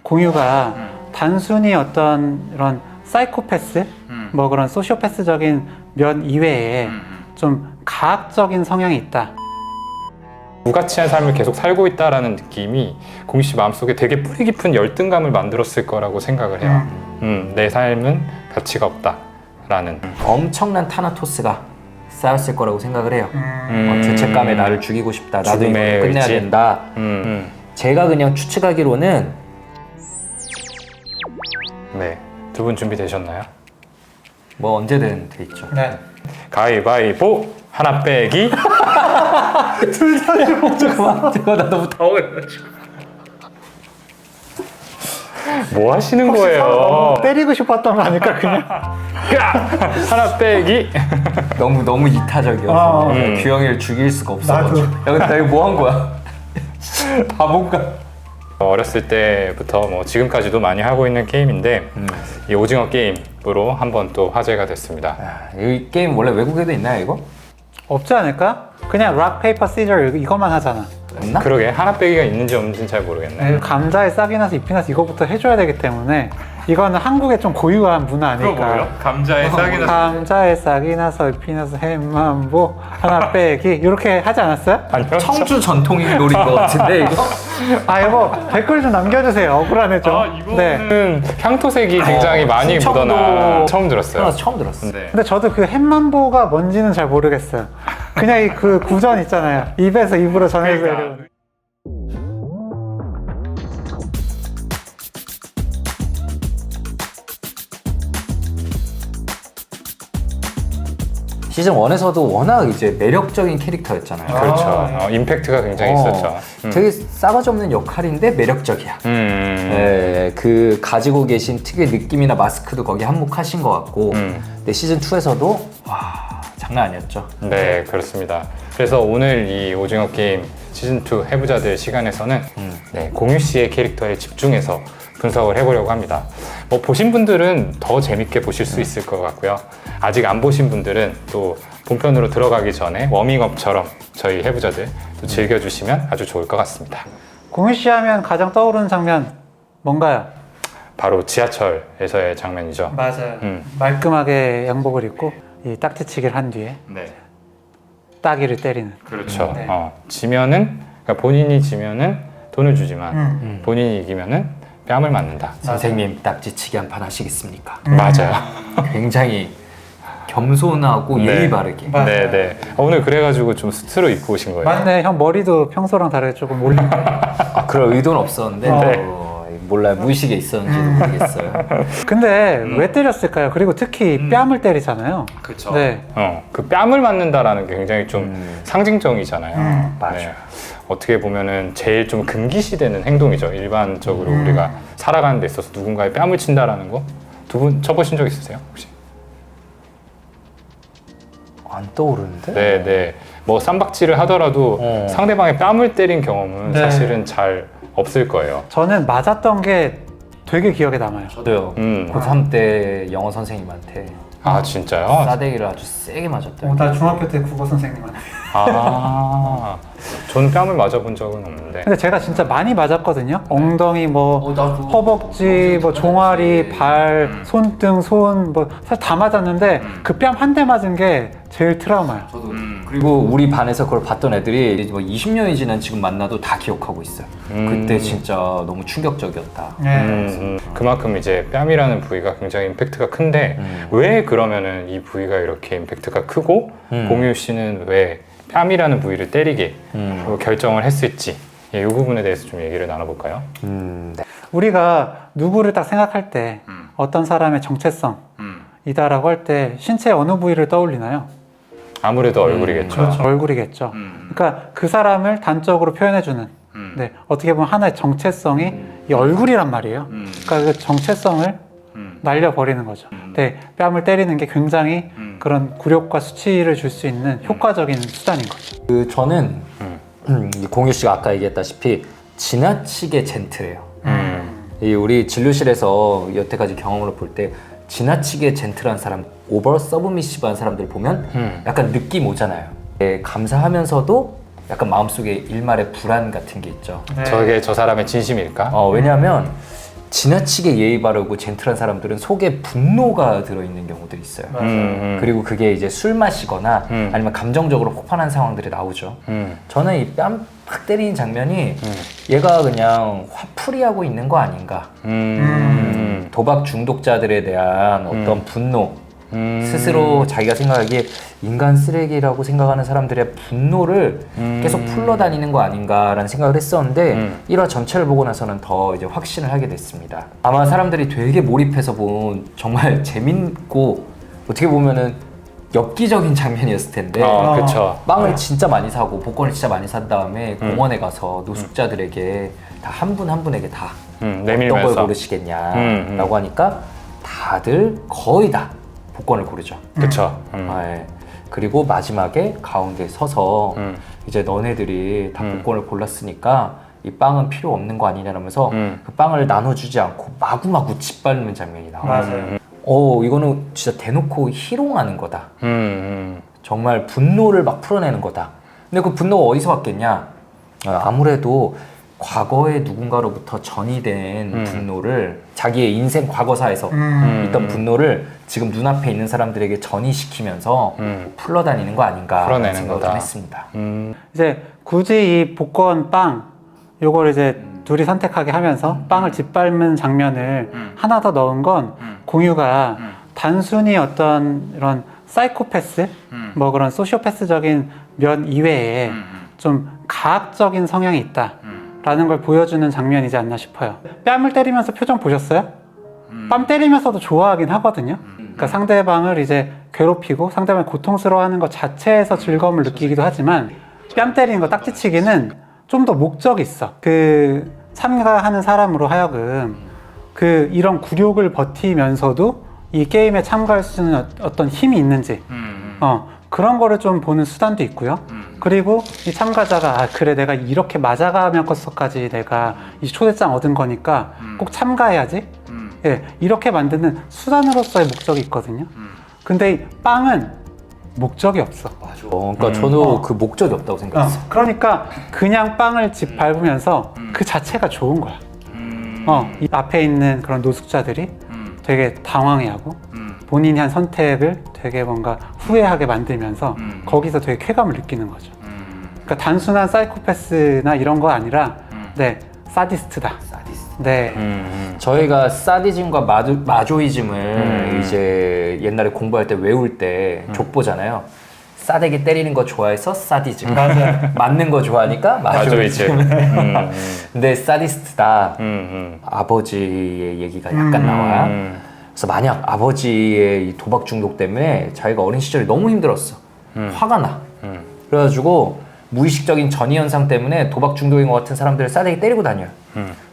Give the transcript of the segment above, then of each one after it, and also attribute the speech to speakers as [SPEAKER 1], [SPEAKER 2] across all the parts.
[SPEAKER 1] 공유가 단순히 어떤 이런 사이코패스, 뭐 그런 소시오패스적인 면 이외에 좀 가학적인 성향이 있다.
[SPEAKER 2] 무가치한 삶을 계속 살고 있다라는 느낌이 공유 씨 마음속에 되게 뿌리 깊은 열등감을 만들었을 거라고 생각을 해요. 내 삶은 가치가 없다라는.
[SPEAKER 3] 엄청난 타나토스가 쌓였을 거라고 생각을 해요. 죄책감에 나를 죽이고 싶다. 나도 이거
[SPEAKER 2] 죽음의
[SPEAKER 3] 끝내야
[SPEAKER 2] 의지?
[SPEAKER 3] 된다. 제가 그냥 추측하기로는
[SPEAKER 2] 네, 두 분 준비되셨나요?
[SPEAKER 3] 뭐 언제든 돼 있죠.
[SPEAKER 1] 네.
[SPEAKER 2] 가위바위보 하나 빼기.
[SPEAKER 3] 잠깐만, 나 너무 당황해가지고.
[SPEAKER 2] 뭐 하시는
[SPEAKER 1] 서로
[SPEAKER 2] 거예요?
[SPEAKER 1] 때리고 싶었던 거 아닐까 그냥?
[SPEAKER 2] 하나 빼기.
[SPEAKER 3] 너무 이타적이어서
[SPEAKER 1] 아,
[SPEAKER 3] 규영이를 죽일 수가 없어가지고. 야, 근데 나 이거 뭐 한 거야? 바본가?
[SPEAKER 2] 어렸을 때부터 뭐 지금까지도 많이 하고 있는 게임인데 이 오징어 게임으로 한번 또 화제가 됐습니다.
[SPEAKER 3] 이 게임 원래 외국에도 있나요, 이거?
[SPEAKER 1] 없지 않을까? 그냥 락, 페이퍼, 시저 이것만 하잖아.
[SPEAKER 3] 없나?
[SPEAKER 2] 그러게 하나 빼기가 있는지 없는지는 잘 모르겠네.
[SPEAKER 1] 감자에 싹이 나서 잎이 나서 이거부터 해줘야 되기 때문에 이거는 한국의 좀 고유한 문화 아닐까.
[SPEAKER 2] 감자에 싹이
[SPEAKER 1] 감자에 싹이 나서 잎이 나서 햄만보 하나 빼기 이렇게 하지 않았어요?
[SPEAKER 2] 아니요.
[SPEAKER 3] 청주 전통인 놀인 것 같은데, 이거?
[SPEAKER 1] 아 이거 댓글 좀 남겨주세요. 억울하네 좀. 네.
[SPEAKER 2] 이거는 향토색이 굉장히 많이
[SPEAKER 3] 충청도
[SPEAKER 2] 묻어나 처음 들었어요.
[SPEAKER 3] 태어나서 처음 들었어.
[SPEAKER 2] 네.
[SPEAKER 1] 근데 저도 그 햄만보가 뭔지는 잘 모르겠어요. 그냥 이 그 구전 있잖아요. 입에서 입으로 전해서 내려오는.
[SPEAKER 3] 시즌 1에서도 워낙 이제 매력적인 캐릭터였잖아요.
[SPEAKER 2] 그렇죠. 임팩트가 굉장히 있었죠.
[SPEAKER 3] 되게 싸가지 없는 역할인데 매력적이야. 네, 그 가지고 계신 특유의 느낌이나 마스크도 거기 한몫하신 것 같고, 근데 시즌 2에서도 와 장난 아니었죠.
[SPEAKER 2] 네, 그렇습니다. 그래서 오늘 이 오징어 게임 시즌2 해부자들 시간에서는 네, 공유 씨의 캐릭터에 집중해서 분석을 해보려고 합니다. 뭐 보신 분들은 더 재밌게 보실 수 있을 것 같고요. 아직 안 보신 분들은 또 본편으로 들어가기 전에 워밍업처럼 저희 해부자들 또 즐겨주시면 아주 좋을 것 같습니다.
[SPEAKER 1] 공유 씨 하면 가장 떠오르는 장면 뭔가요?
[SPEAKER 2] 바로 지하철에서의 장면이죠.
[SPEAKER 1] 맞아요. 말끔하게 양복을 입고 이 딱지치기를 한 뒤에
[SPEAKER 2] 네,
[SPEAKER 1] 따기를 때리는.
[SPEAKER 2] 그렇죠.
[SPEAKER 1] 네.
[SPEAKER 2] 지면은 그러니까 본인이 지면은 돈을 주지만 본인이 이기면은 뺨을 맞는다.
[SPEAKER 3] 선생님 딱지치기 한 판 하시겠습니까?
[SPEAKER 2] 맞아요.
[SPEAKER 3] 굉장히 겸손하고
[SPEAKER 2] 네.
[SPEAKER 3] 예의 바르게.
[SPEAKER 1] 맞아요.
[SPEAKER 2] 네, 네. 오늘 그래가지고 좀 스트로 입고 오신 거예요.
[SPEAKER 1] 맞네. 형 머리도 평소랑 다르게 조금 올린 거.
[SPEAKER 3] 아, 그럴 의도는 없었는데 몰라요. 무의식에 있었는지도 모르겠어요.
[SPEAKER 1] 근데 왜 때렸을까요? 그리고 특히 뺨을 때리잖아요.
[SPEAKER 2] 그렇죠.
[SPEAKER 1] 네.
[SPEAKER 2] 그 뺨을 맞는다라는 게 굉장히 좀 상징적이잖아요.
[SPEAKER 3] 맞아요.
[SPEAKER 2] 어떻게 보면은 제일 좀 금기시되는 행동이죠. 일반적으로 우리가 살아가는 데 있어서 누군가의 뺨을 친다라는 거. 두 분 쳐보신 적 있으세요? 혹시?
[SPEAKER 3] 안 떠오르는데?
[SPEAKER 2] 네, 네. 뭐 쌈박질을 하더라도 상대방의 뺨을 때린 경험은
[SPEAKER 1] 네.
[SPEAKER 2] 사실은 잘 없을 거예요.
[SPEAKER 1] 저는 맞았던 게 되게 기억에 남아요.
[SPEAKER 3] 저도요.
[SPEAKER 2] 음.
[SPEAKER 3] 고3 때 영어 선생님한테
[SPEAKER 2] 아, 진짜요?
[SPEAKER 3] 싸대기를 아주 세게 맞았대요.
[SPEAKER 1] 나 중학교 때 국어 선생님한테.
[SPEAKER 2] 아, 저는 뺨을 맞아본 적은 없는데.
[SPEAKER 1] 근데 제가 진짜 많이 맞았거든요. 엉덩이, 뭐
[SPEAKER 3] 나도.
[SPEAKER 1] 허벅지, 뭐 종아리, 발, 손등, 손, 뭐 사실 다 맞았는데 그 뺨 한 대 맞은 게 제일 트라우마예요.
[SPEAKER 3] 저도. 그리고 우리 반에서 그걸 봤던 애들이 뭐 20년이 지난 지금 만나도 다 기억하고 있어요. 그때 진짜 너무 충격적이었다.
[SPEAKER 2] 그만큼 이제 뺨이라는 부위가 굉장히 임팩트가 큰데 왜 그러면은 이 부위가 이렇게 임팩트가 크고 공유 씨는 왜 뺨이라는 부위를 때리게 결정을 했을지 이 부분에 대해서 좀 얘기를 나눠볼까요?
[SPEAKER 3] 네.
[SPEAKER 1] 우리가 누구를 딱 생각할 때 어떤 사람의 정체성이다라고 할 때 신체 어느 부위를 떠올리나요?
[SPEAKER 2] 아무래도 얼굴이겠죠.
[SPEAKER 1] 그렇죠. 얼굴이겠죠. 그러니까 그 사람을 단적으로 표현해주는 네, 어떻게 보면 하나의 정체성이 이 얼굴이란 말이에요. 그러니까 그 정체성을 날려버리는 거죠. 네, 뺨을 때리는 게 굉장히 그런 굴욕과 수치를 줄 수 있는 효과적인 수단인 거죠.
[SPEAKER 3] 그 저는 공유 씨가 아까 얘기했다시피 지나치게 젠틀해요. 이 우리 진료실에서 여태까지 경험으로 볼 때 지나치게 젠틀한 사람, 오버 서브미시브한 사람들 보면 약간 느낌 오잖아요. 감사하면서도 약간 마음속에 일말의 불안 같은 게 있죠.
[SPEAKER 1] 네.
[SPEAKER 2] 저게 저 사람의 진심일까?
[SPEAKER 3] 왜냐하면 지나치게 예의 바르고 젠틀한 사람들은 속에 분노가 들어있는 경우들이 있어요. 그리고 그게 이제 술 마시거나 아니면 감정적으로 폭발한 상황들이 나오죠. 저는 이 뺨 팍 때리는 장면이 얘가 그냥 화풀이하고 있는 거 아닌가. 도박 중독자들에 대한 어떤 분노, 스스로 자기가 생각하기에 인간 쓰레기라고 생각하는 사람들의 분노를 계속 풀러다니는 거 아닌가라는 생각을 했었는데 1화 전체를 보고 나서는 더 이제 확신을 하게 됐습니다. 아마 사람들이 되게 몰입해서 본 정말 재밌고 어떻게 보면은 엽기적인 장면이었을 텐데
[SPEAKER 2] 그쵸.
[SPEAKER 3] 빵을 진짜 많이 사고 복권을 진짜 많이 산 다음에 공원에 가서 노숙자들에게 다 한 분 한 분에게 다 어떤 걸
[SPEAKER 2] 내밀면서.
[SPEAKER 3] 고르시겠냐라고 하니까 다들 거의 다 복권을 고르죠.
[SPEAKER 2] 그쵸.
[SPEAKER 3] 네. 그리고 마지막에 가운데 서서 이제 너네들이 다 복권을 골랐으니까 이 빵은 필요 없는 거 아니냐면서 그 빵을 나눠주지 않고 마구마구 짓밟는 장면이 나와요.
[SPEAKER 1] 맞아요.
[SPEAKER 3] 이거는 진짜 대놓고 희롱하는 거다. 정말 분노를 막 풀어내는 거다. 근데 그 분노가 어디서 왔겠냐? 아무래도 과거에 누군가로부터 전이된 분노를 자기의 인생 과거사에서 있던 분노를 지금 눈앞에 있는 사람들에게 전이시키면서 풀러다니는 거 아닌가
[SPEAKER 2] 풀어내는
[SPEAKER 3] 생각을
[SPEAKER 2] 거다.
[SPEAKER 3] 좀 했습니다.
[SPEAKER 1] 이제 굳이 이 복권 빵 요걸 이제 둘이 선택하게 하면서 빵을 짓밟는 장면을 하나 더 넣은 건 공유가 단순히 어떤 이런 사이코패스 뭐 그런 소시오패스적인 면 이외에 좀 가학적인 성향이 있다라는 걸 보여주는 장면이지 않나 싶어요. 뺨을 때리면서 표정 보셨어요? 뺨 때리면서도 좋아하긴 하거든요. 그러니까 상대방을 이제 괴롭히고 상대방을 고통스러워하는 것 자체에서 즐거움을 느끼기도 하지만 뺨 때리는 거 딱지치기는 좀 더 목적이 있어. 그 참가하는 사람으로 하여금 그 이런 굴욕을 버티면서도 이 게임에 참가할 수 있는 어떤 힘이 있는지 그런 거를 좀 보는 수단도 있고요. 그리고 이 참가자가 그래 내가 이렇게 맞아가면서까지 내가 이 초대장 얻은 거니까 꼭 참가해야지. 예, 이렇게 만드는 수단으로서의 목적이 있거든요. 근데 이 빵은 목적이 없어.
[SPEAKER 3] 그러니까 저도 그 목적이 없다고 생각했어요.
[SPEAKER 1] 그러니까 그냥 빵을 밟으면서 그 자체가 좋은 거야. 이 앞에 있는 그런 노숙자들이 되게 당황해하고 본인이 한 선택을 되게 뭔가 후회하게 만들면서 거기서 되게 쾌감을 느끼는 거죠. 그러니까 단순한 사이코패스나 이런 거 아니라 네, 사디스트다. 네.
[SPEAKER 3] 저희가 사디즘과 마조이즘을 이제 옛날에 공부할 때 외울 때 족보잖아요. 싸대기 때리는 거 좋아해서 사디즘. 맞는 거 좋아하니까 마조이즘. 근데 사디스트다. 아버지의 얘기가 약간 나와. 그래서 만약 아버지의 이 도박 중독 때문에 자기가 어린 시절이 너무 힘들었어. 화가 나. 그래가지고 무의식적인 전이 현상 때문에 도박 중독인 것 같은 사람들을 싸대기 때리고 다녀요.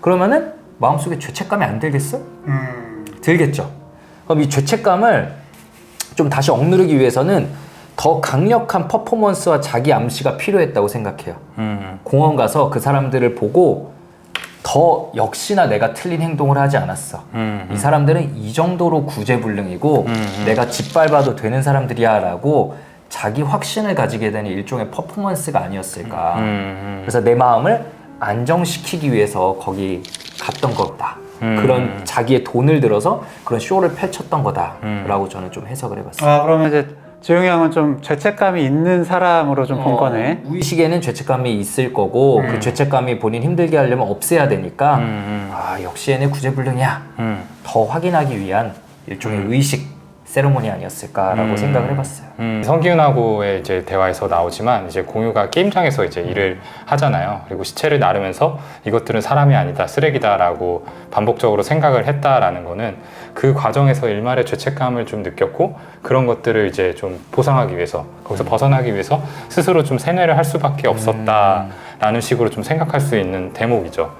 [SPEAKER 3] 그러면은 마음속에 죄책감이 안 들겠어? 들겠죠. 그럼 이 죄책감을 좀 다시 억누르기 위해서는 더 강력한 퍼포먼스와 자기 암시가 필요했다고 생각해요. 공원 가서 그 사람들을 보고 더 역시나 내가 틀린 행동을 하지 않았어. 이 사람들은 이 정도로 구제불능이고 내가 짓밟아도 되는 사람들이야 라고 자기 확신을 가지게 되는 일종의 퍼포먼스가 아니었을까. 그래서 내 마음을 안정시키기 위해서 거기 갔던 거다. 그런 자기의 돈을 들어서 그런 쇼를 펼쳤던 거다라고 저는 좀 해석을 해봤어요.
[SPEAKER 1] 그러면 이제 조용히 형은 좀 죄책감이 있는 사람으로 좀 본 거네.
[SPEAKER 3] 무의식에는 죄책감이 있을 거고 그 죄책감이 본인 힘들게 하려면 없애야 되니까 역시 얘네 구제불능이야. 더 확인하기 위한 일종의 의식 세레모니 아니었을까라고 생각을 해봤어요.
[SPEAKER 2] 성기훈하고의 이제 대화에서 나오지만 이제 공유가 게임장에서 이제 일을 하잖아요. 그리고 시체를 나르면서 이것들은 사람이 아니다, 쓰레기다라고 반복적으로 생각을 했다라는 거는 그 과정에서 일말의 죄책감을 좀 느꼈고 그런 것들을 이제 좀 보상하기 위해서 거기서 벗어나기 위해서 스스로 좀 세뇌를 할 수밖에 없었다라는 식으로 좀 생각할 수 있는 대목이죠.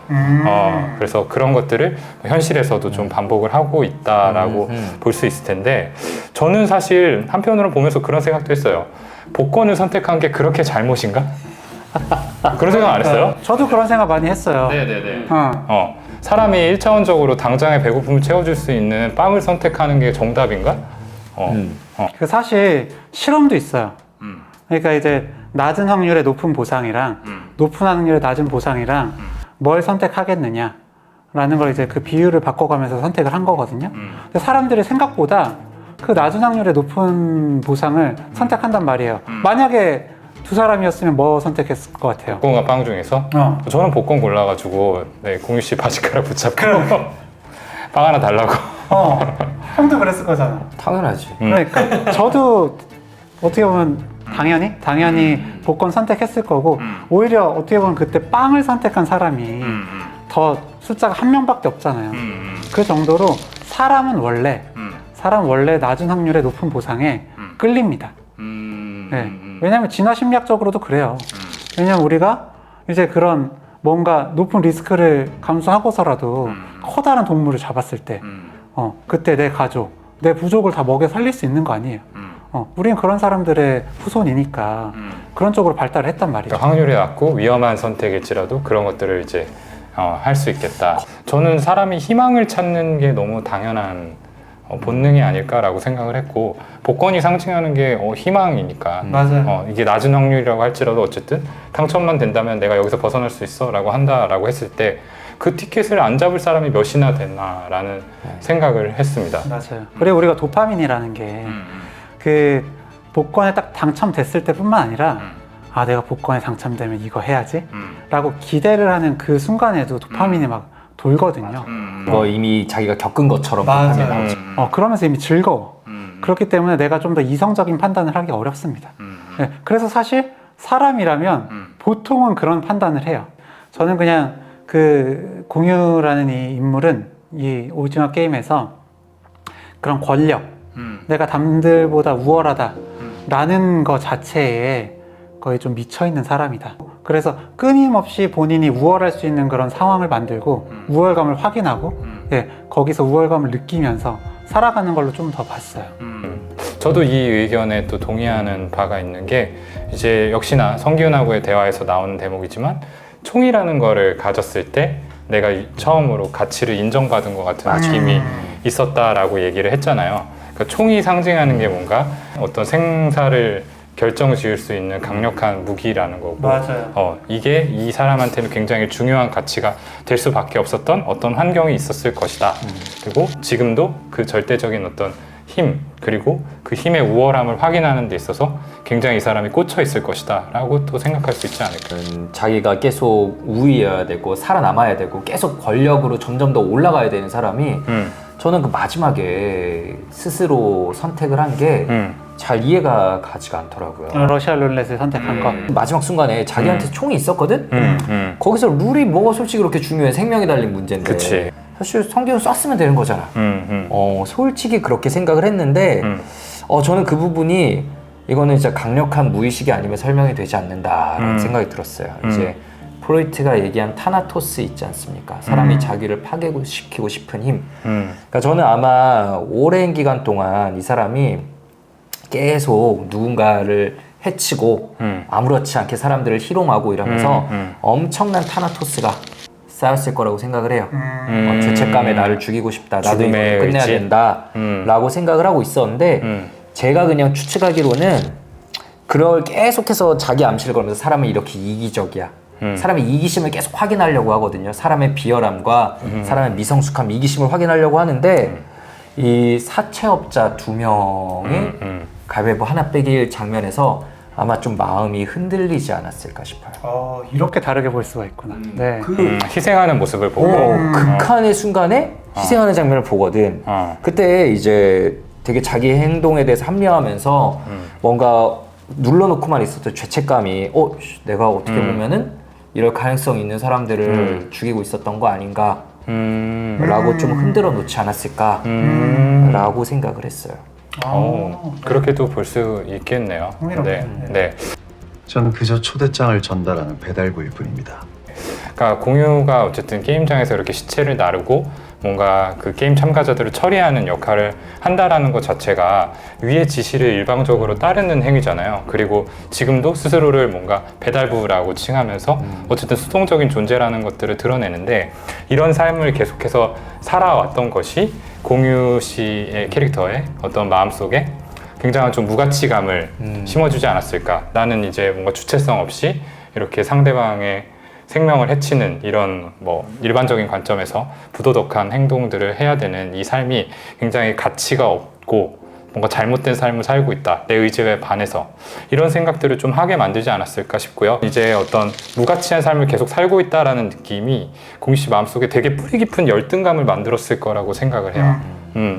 [SPEAKER 2] 그래서 그런 것들을 현실에서도 좀 반복을 하고 있다라고 볼 수 있을 텐데 저는 사실 한편으로 보면서 그런 생각도 했어요. 복권을 선택한 게 그렇게 잘못인가? 그런 생각 안 했어요?
[SPEAKER 1] 저도 그런 생각 많이 했어요.
[SPEAKER 2] 네네네. 사람이 1차원적으로 당장의 배고픔을 채워줄 수 있는 빵을 선택하는 게 정답인가?
[SPEAKER 1] 그 사실 실험도 있어요. 그러니까 이제 낮은 확률의 높은 보상이랑 높은 확률의 낮은 보상이랑 뭘 선택하겠느냐를 라는 걸 이제 그 비율을 바꿔가면서 선택을 한 거거든요. 근데 사람들이 생각보다 그 낮은 확률의 높은 보상을 선택한단 말이에요. 만약에 두 사람이었으면 뭐 선택했을 것 같아요?
[SPEAKER 2] 복권과 빵 중에서 저는 복권 골라가지고 네, 공유 씨 바지가락 붙잡고 빵 하나 달라고.
[SPEAKER 1] 형도 그랬을 거잖아.
[SPEAKER 3] 당연하지.
[SPEAKER 1] 그러니까 저도 어떻게 보면 당연히 복권 선택했을 거고 오히려 어떻게 보면 그때 빵을 선택한 사람이 더 숫자가 한 명밖에 없잖아요. 그 정도로 사람은 원래 낮은 확률의 높은 보상에 끌립니다. 네. 왜냐하면 진화 심리학적으로도 그래요. 왜냐하면 우리가 이제 그런 뭔가 높은 리스크를 감수하고서라도 커다란 동물을 잡았을 때 그때 내 가족, 내 부족을 다 먹여 살릴 수 있는 거 아니에요. 우리는 그런 사람들의 후손이니까 그런 쪽으로 발달을 했단 말이죠.
[SPEAKER 2] 그러니까 확률이 낮고 위험한 선택일지라도 그런 것들을 이제 할 수 있겠다. 저는 사람이 희망을 찾는 게 너무 당연한 본능이 아닐까라고 생각을 했고 복권이 상징하는 게 희망이니까
[SPEAKER 1] 맞아요.
[SPEAKER 2] 이게 낮은 확률이라고 할지라도 어쨌든 당첨만 된다면 내가 여기서 벗어날 수 있어 라고 한다라고 했을 때 그 티켓을 안 잡을 사람이 몇이나 됐나라는 생각을 했습니다.
[SPEAKER 1] 맞아요. 그리고 우리가 도파민이라는 게 그 복권에 딱 당첨됐을 때뿐만 아니라 아 내가 복권에 당첨되면 이거 해야지 라고 기대를 하는 그 순간에도 도파민이 막 돌거든요.
[SPEAKER 3] 뭐 이미 자기가 겪은 것처럼 하면 나오죠.
[SPEAKER 1] 그러면서 이미 즐거워. 그렇기 때문에 내가 좀 더 이성적인 판단을 하기 어렵습니다. 네, 그래서 사실 사람이라면 보통은 그런 판단을 해요. 저는 그냥 그 공유라는 이 인물은 이 오징어 게임에서 그런 권력, 내가 남들보다 우월하다 라는 거 자체에 거의 좀 미쳐있는 사람이다. 그래서 끊임없이 본인이 우월할 수 있는 그런 상황을 만들고 우월감을 확인하고 거기서 우월감을 느끼면서 살아가는 걸로 좀 더 봤어요.
[SPEAKER 2] 저도 이 의견에 또 동의하는 바가 있는 게 이제 역시나 성기훈하고의 대화에서 나오는 대목이지만 총이라는 거를 가졌을 때 내가 처음으로 가치를 인정받은 것 같은 느낌이 있었다라고 얘기를 했잖아요. 그러니까 총이 상징하는 게 뭔가 어떤 생사를 결정 지을 수 있는 강력한 무기라는 거고
[SPEAKER 1] 맞아요.
[SPEAKER 2] 이게 이 사람한테는 굉장히 중요한 가치가 될 수밖에 없었던 어떤 환경이 있었을 것이다. 그리고 지금도 그 절대적인 어떤 힘 그리고 그 힘의 우월함을 확인하는 데 있어서 굉장히 이 사람이 꽂혀 있을 것이다 라고 또 생각할 수 있지 않을까.
[SPEAKER 3] 자기가 계속 우위여야 되고 살아남아야 되고 계속 권력으로 점점 더 올라가야 되는 사람이 저는 그 마지막에 스스로 선택을 한 게 잘 이해가 가지가 않더라고요.
[SPEAKER 1] 러시아 룰렛을 선택한 거.
[SPEAKER 3] 마지막 순간에 자기한테 총이 있었거든? 거기서 룰이 뭐가 솔직히 그렇게 중요해. 생명이 달린 문제인데.
[SPEAKER 2] 그치.
[SPEAKER 3] 사실 성기훈 쐈으면 되는 거잖아. 솔직히 그렇게 생각을 했는데 저는 그 부분이 이거는 진짜 강력한 무의식이 아니면 설명이 되지 않는다라는 생각이 들었어요. 이제 프로이트가 얘기한 타나토스 있지 않습니까? 사람이 자기를 파괴시키고 싶은 힘. 그러니까 저는 아마 오랜 기간 동안 이 사람이 계속 누군가를 해치고 아무렇지 않게 사람들을 희롱하고 이러면서 엄청난 타나토스가 쌓였을 거라고 생각을 해요. 죄책감에 나를 죽이고 싶다. 나도 이거 끝내야 된다. 라고 생각을 하고 있었는데 제가 그냥 추측하기로는 그걸 계속해서 자기 암시를 걸면서 사람은 이렇게 이기적이야. 사람의 이기심을 계속 확인하려고 하거든요. 사람의 비열함과 사람의 미성숙함, 이기심을 확인하려고 하는데 이 사채업자 2명이 가위바위보 하나 빼기 장면에서 아마 좀 마음이 흔들리지 않았을까 싶어요.
[SPEAKER 1] 이렇게 다르게 볼 수가 있구나. 네.
[SPEAKER 2] 희생하는 모습을 보고
[SPEAKER 3] 극한의 순간에 희생하는 장면을 보거든. 그때 이제 되게 자기 행동에 대해서 합리화하면서 뭔가 눌러놓고만 있었던 죄책감이 내가 어떻게 보면은 이럴 가능성이 있는 사람들을 죽이고 있었던 거 아닌가 라고 좀 흔들어 놓지 않았을까 라고 생각을 했어요.
[SPEAKER 2] 그렇게도 볼 수 있겠네요. 네.
[SPEAKER 4] 저는 그저 초대장을 전달하는 배달부일 뿐입니다.
[SPEAKER 2] 그러니까 공유가 어쨌든 게임장에서 이렇게 시체를 나르고 뭔가 그 게임 참가자들을 처리하는 역할을 한다라는 것 자체가 위의 지시를 일방적으로 따르는 행위잖아요. 그리고 지금도 스스로를 뭔가 배달부라고 칭하면서 어쨌든 수동적인 존재라는 것들을 드러내는데 이런 삶을 계속해서 살아왔던 것이 공유 씨의 캐릭터의 어떤 마음속에 굉장한 좀 무가치감을 심어주지 않았을까. 나는 이제 뭔가 주체성 없이 이렇게 상대방의 생명을 해치는 이런 뭐 일반적인 관점에서 부도덕한 행동들을 해야 되는 이 삶이 굉장히 가치가 없고 뭔가 잘못된 삶을 살고 있다. 내 의지에 반해서 이런 생각들을 좀 하게 만들지 않았을까 싶고요. 이제 어떤 무가치한 삶을 계속 살고 있다라는 느낌이 공유 씨 마음속에 되게 뿌리 깊은 열등감을 만들었을 거라고 생각을 해요.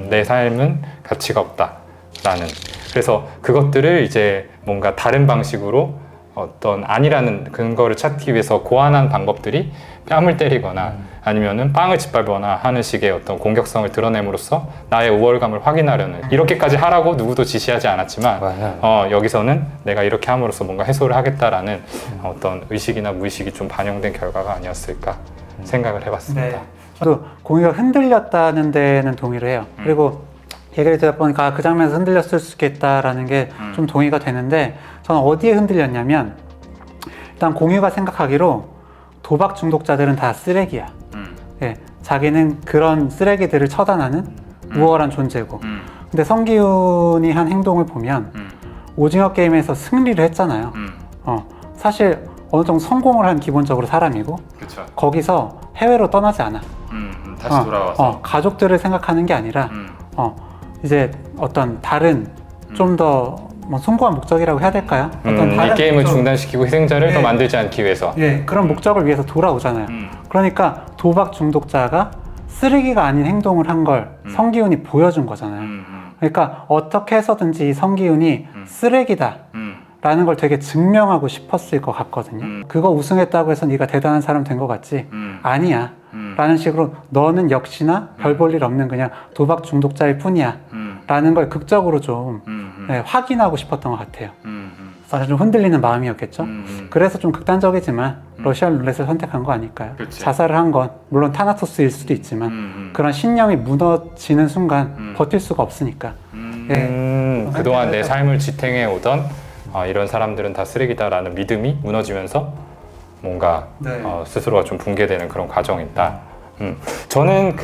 [SPEAKER 2] 내 삶은 가치가 없다라는. 그래서 그것들을 이제 뭔가 다른 방식으로 어떤 아니라는 근거를 찾기 위해서 고안한 방법들이 뺨을 때리거나 아니면은 빵을 짓밟거나 하는 식의 어떤 공격성을 드러냄으로써 나의 우월감을 확인하려는 이렇게까지 하라고 누구도 지시하지 않았지만 여기서는 내가 이렇게 함으로써 뭔가 해소를 하겠다라는 어떤 의식이나 무의식이 좀 반영된 결과가 아니었을까 생각을 해봤습니다.
[SPEAKER 1] 저도 공유가 흔들렸다는 데는 동의를 해요. 그리고 얘기를 듣다 보니까 그 장면에서 흔들렸을 수 있겠다라는 게 좀 동의가 되는데 저는 어디에 흔들렸냐면 일단 공유가 생각하기로 도박 중독자들은 다 쓰레기야. 예, 자기는 그런 쓰레기들을 처단하는 우월한 존재고 근데 성기훈이 한 행동을 보면 오징어 게임에서 승리를 했잖아요. 사실 어느 정도 성공을 한 기본적으로 사람이고
[SPEAKER 2] 그렇죠.
[SPEAKER 1] 거기서 해외로 떠나지 않아.
[SPEAKER 2] 다시 돌아와서
[SPEAKER 1] 가족들을 생각하는 게 아니라 이제 어떤 다른 좀 더 뭐 숭고한 목적이라고 해야 될까요? 어떤
[SPEAKER 2] 이
[SPEAKER 1] 다른
[SPEAKER 2] 게임을
[SPEAKER 1] 목적,
[SPEAKER 2] 중단시키고 희생자를 더 만들지 않기 위해서
[SPEAKER 1] 그런 목적을 위해서 돌아오잖아요. 그러니까 도박 중독자가 쓰레기가 아닌 행동을 한 걸 성기훈이 보여준 거잖아요. 그러니까 어떻게 해서든지 이 성기훈이 쓰레기다 라는 걸 되게 증명하고 싶었을 것 같거든요. 그거 우승했다고 해서 네가 대단한 사람 된 것 같지? 아니야. 라는 식으로 너는 역시나 별 볼 일 없는 그냥 도박 중독자일 뿐이야. 라는 걸 극적으로 좀 확인하고 싶었던 것 같아요. 사실 좀 흔들리는 마음이었겠죠. 그래서 좀 극단적이지만 러시안 룰렛을 선택한 거 아닐까요?
[SPEAKER 2] 그치.
[SPEAKER 1] 자살을 한 건 물론 타나토스일 수도 있지만 그런 신념이 무너지는 순간 버틸 수가 없으니까.
[SPEAKER 2] 그동안 내 삶을 지탱해 오던 이런 사람들은 다 쓰레기다라는 믿음이 무너지면서 뭔가 스스로가 좀 붕괴되는 그런 과정이다. 저는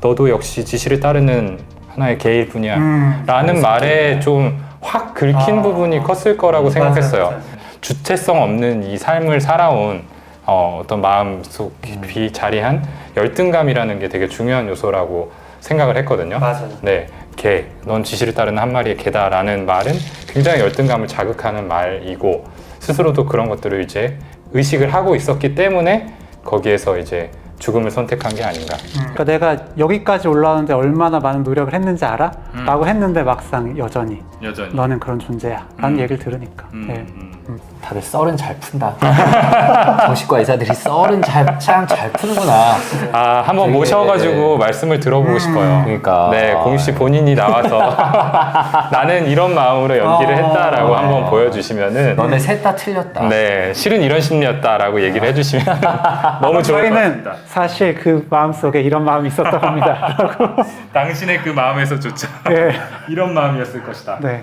[SPEAKER 2] 너도 역시 지시를 따르는 하나의 개일 뿐이야 라는 말에 좀 확 긁힌 부분이 컸을 거라고 생각했어요.
[SPEAKER 1] 맞아요.
[SPEAKER 2] 주체성 없는 이 삶을 살아온 어떤 마음속 깊이 자리한 열등감이라는 게 되게 중요한 요소라고 생각을 했거든요.
[SPEAKER 1] 맞아요.
[SPEAKER 2] 네, 개, 넌 지시를 따르는 한 마리의 개다라는 말은 굉장히 열등감을 자극하는 말이고 스스로도 그런 것들을 이제 의식을 하고 있었기 때문에 거기에서 이제 죽음을 선택한 게 아닌가.
[SPEAKER 1] 그러니까 내가 여기까지 올라오는데 얼마나 많은 노력을 했는지 알아? 라고 했는데 막상 여전히 너는 그런 존재야 라는 얘기를 들으니까
[SPEAKER 3] 다들 썰은 잘 푼다. 정신과 의사들이 썰은 참 잘 푸는구나.
[SPEAKER 2] 한번
[SPEAKER 3] 되게,
[SPEAKER 2] 모셔가지고 말씀을 들어보고 싶어요.
[SPEAKER 3] 그러니까.
[SPEAKER 2] 네, 공유 씨 본인이 나와서 나는 이런 마음으로 연기를 했다라고 한번 보여주시면은
[SPEAKER 3] 너네 셋 다 틀렸다.
[SPEAKER 2] 네, 실은 이런 심리였다라고 얘기를 해주시면 너무 좋을 것
[SPEAKER 1] 저희는
[SPEAKER 2] 같습니다.
[SPEAKER 1] 사실 그 마음속에 이런 마음이 있었던 겁니다.
[SPEAKER 2] 당신의 그 마음에서조차
[SPEAKER 1] 네.
[SPEAKER 2] 이런 마음이었을 것이다.
[SPEAKER 1] 네.